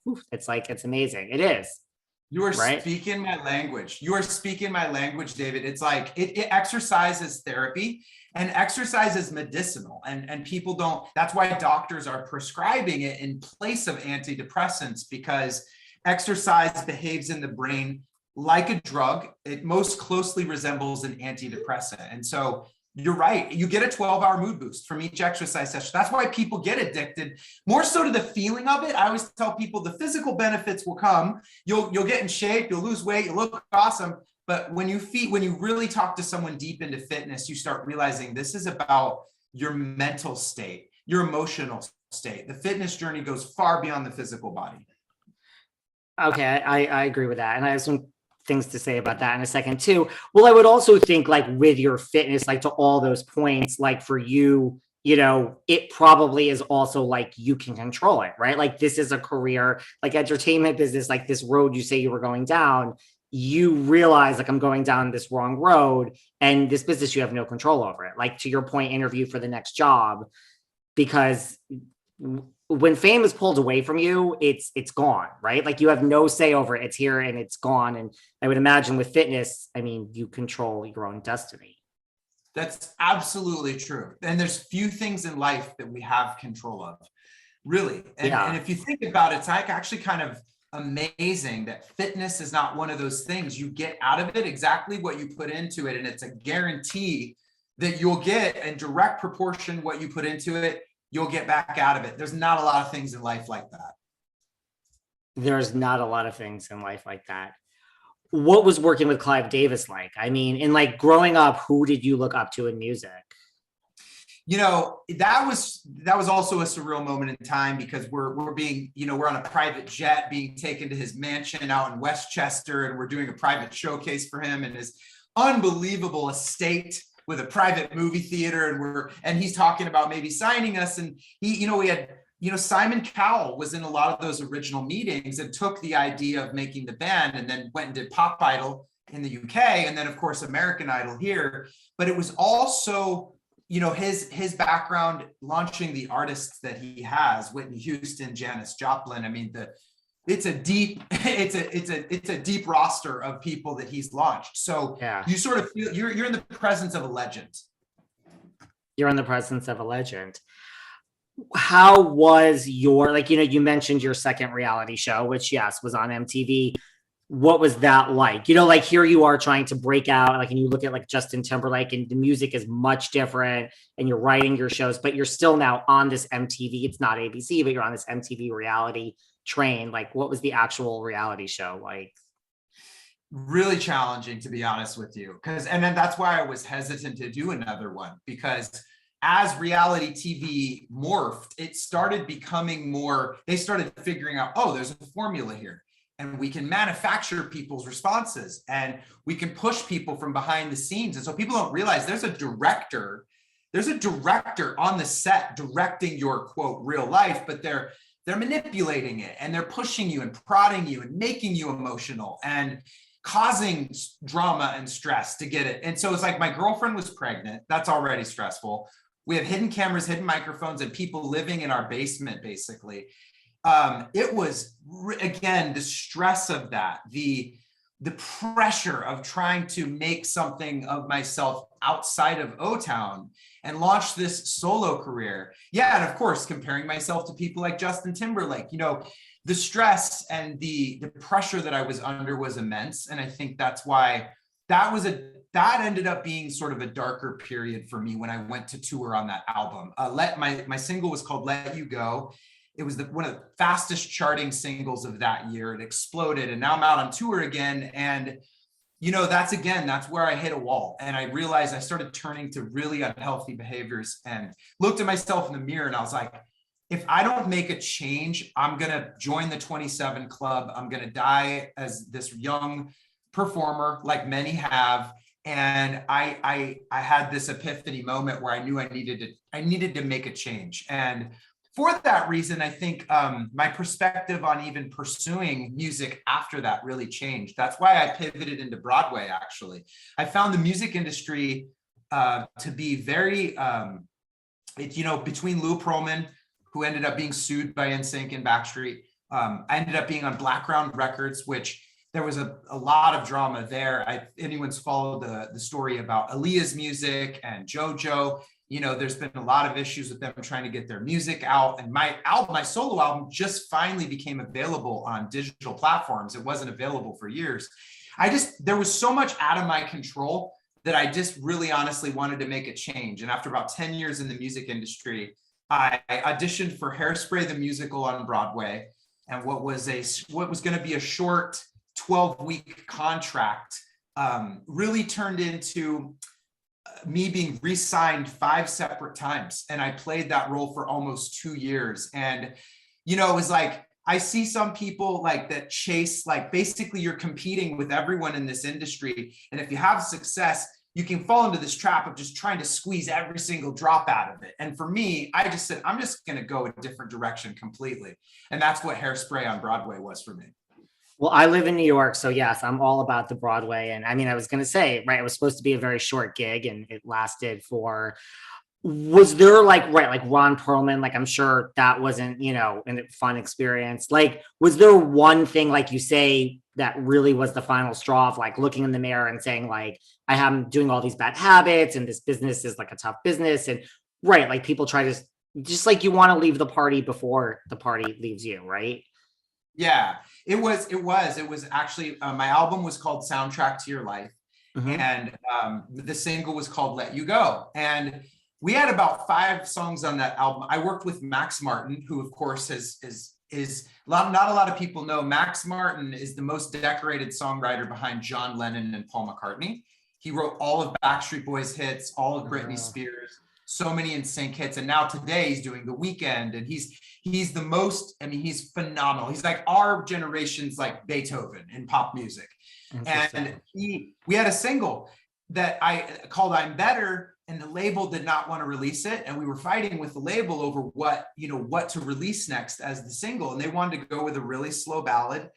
whew, it's like, it's amazing. It is, You are right? speaking my language. You are speaking my language, David. It's like it exercise is therapy and exercise is medicinal. And people don't, that's why doctors are prescribing it in place of antidepressants, because exercise behaves in the brain like a drug. It most closely resembles an antidepressant. And so you're right. You get a 12-hour mood boost from each exercise session. That's why people get addicted, more so to the feeling of it. I always tell people the physical benefits will come. You'll get in shape, you'll lose weight, you'll look awesome. But when you really talk to someone deep into fitness, you start realizing this is about your mental state, your emotional state. The fitness journey goes far beyond the physical body. Okay, I agree with that. And I have some things to say about that in a second too. Well, I would also think like with your fitness, like to all those points, like for you, it probably is also like you can control it, right? Like this is a career, like entertainment business, like this road you say you were going down, you realize like I'm going down this wrong road, and this business, you have no control over it. Like to your point, interview for the next job, because when fame is pulled away from you, it's gone, right? Like you have no say over it. It's here and it's gone. And I would imagine with fitness, I mean, you control your own destiny. That's absolutely true. And there's few things in life that we have control of, really. And Yeah. if you think about it, it's like actually kind of amazing that fitness is not one of those things. You get out of it exactly what you put into it. And it's a guarantee that you'll get in direct proportion what you put into it, you'll get back out of it. There's not a lot of things in life like that. There's not a lot of things in life like that. What was working with Clive Davis like? I mean, in like growing up, who did you look up to in music? That was also a surreal moment in time, because we're being, we're on a private jet being taken to his mansion out in Westchester, and we're doing a private showcase for him and his unbelievable estate with a private movie theater, and he's talking about maybe signing us. And we had, Simon Cowell was in a lot of those original meetings and took the idea of making the band, and then went and did Pop Idol in the UK, and then of course American Idol here. But it was also, his background launching the artists that he has: Whitney Houston, Janis Joplin. I mean, it's a deep roster of people that he's launched. So Yeah. you sort of feel you're in the presence of a legend. You're in the presence of a legend. How was your, like, you mentioned your second reality show, which yes, was on MTV. What was that like? Like here you are trying to break out, like, and you look at like Justin Timberlake, and the music is much different, and you're writing your shows, but you're still now on this MTV. It's not ABC, but you're on this MTV reality train. Like, what was the actual reality show like? Really challenging, to be honest with you, and then that's why I was hesitant to do another one, because as reality TV morphed, it started becoming more, they started figuring out, oh, there's a formula here, and we can manufacture people's responses, and we can push people from behind the scenes. And so people don't realize there's a director on the set directing your quote real life, but they're manipulating it, and they're pushing you and prodding you and making you emotional and causing drama and stress to get it. And so it's like, my girlfriend was pregnant. That's already stressful. We have hidden cameras, hidden microphones, and people living in our basement, basically. It was, again, the stress of that, the pressure of trying to make something of myself outside of O-Town and launch this solo career. Yeah, and of course, comparing myself to people like Justin Timberlake, the stress and the pressure that I was under was immense. And I think that's why that ended up being sort of a darker period for me when I went to tour on that album. My single was called Let You Go. It was one of the fastest charting singles of that year. It exploded, and now I'm out on tour again. And, that's where I hit a wall. And I realized I started turning to really unhealthy behaviors, and looked at myself in the mirror, and I was like, if I don't make a change, I'm going to join the 27 Club. I'm going to die as this young performer, like many have. And I had this epiphany moment where I knew I needed to make a change. And for that reason, I think my perspective on even pursuing music after that really changed. That's why I pivoted into Broadway, actually. I found the music industry to be very, between Lou Pearlman, who ended up being sued by NSYNC and Backstreet, I ended up being on Blackground Records, which there was a lot of drama there. Anyone's followed the story about Aaliyah's music and JoJo. There's been a lot of issues with them trying to get their music out. And my solo album just finally became available on digital platforms. It wasn't available for years. There was so much out of my control that I just really honestly wanted to make a change. And after about 10 years in the music industry, I auditioned for Hairspray the musical on Broadway. And what was going to be a short 12-week contract really turned into me being re-signed 5 separate times. And I played that role for almost 2 years. And, it was like, I see some people like that chase, like basically you're competing with everyone in this industry. And if you have success, you can fall into this trap of just trying to squeeze every single drop out of it. And for me, I just said, I'm just going to go a different direction completely. And that's what Hairspray on Broadway was for me. Well, I live in New York, so yes, I'm all about the Broadway. And I mean, I was going to say, right, it was supposed to be a very short gig and it lasted for, was there like Ron Perlman, like I'm sure that wasn't, a fun experience. Like, was there one thing, like you say, that really was the final straw of like looking in the mirror and saying like, I am doing all these bad habits and this business is like a tough business. And right, like people try to just like you want to leave the party before the party leaves you, right? Yeah, it was actually, my album was called Soundtrack to Your Life. Mm-hmm. And the single was called Let You Go. And we had about 5 songs on that album. I worked with Max Martin, who of course not a lot of people know. Max Martin is the most decorated songwriter behind John Lennon and Paul McCartney. He wrote all of Backstreet Boys hits, all of Britney Spears, so many NSYNC hits. And now today he's doing The Weeknd, and he's the most, he's phenomenal. He's like our generation's like Beethoven in pop music. And we had a single that I called I'm Better, and the label did not want to release it. And we were fighting with the label over what to release next as the single. And they wanted to go with a really slow ballad.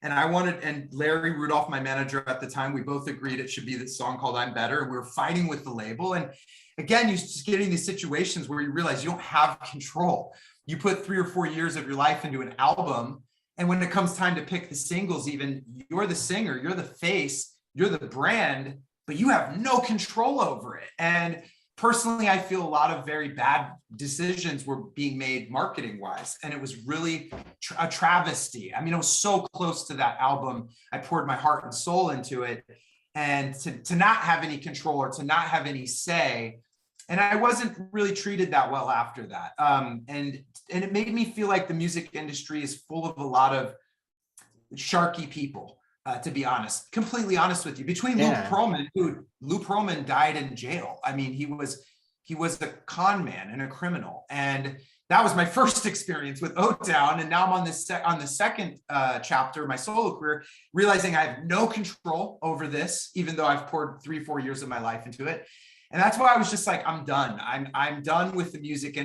And Larry Rudolph, my manager at the time, we both agreed it should be this song called I'm Better. And we were fighting with the label. And again, you just get in these situations where you realize you don't have control. You put 3 or 4 years of your life into an album. And when it comes time to pick the singles, even you're the singer, you're the face, you're the brand, but you have no control over it. And personally, I feel a lot of very bad decisions were being made marketing wise. And it was really a travesty. I mean, it was so close to that album. I poured my heart and soul into it. And to not have any control or to not have any say. And I wasn't really treated that well after that. And it made me feel like the music industry is full of a lot of sharky people. To be honest, completely honest with you, between Lou Pearlman died in jail. I mean, he was a con man and a criminal. And that was my first experience with O-Town. And now I'm on the second chapter of my solo career, realizing I have no control over this, even though I've poured 3-4 years of my life into it. And that's why I was just like, I'm done. I'm done with the music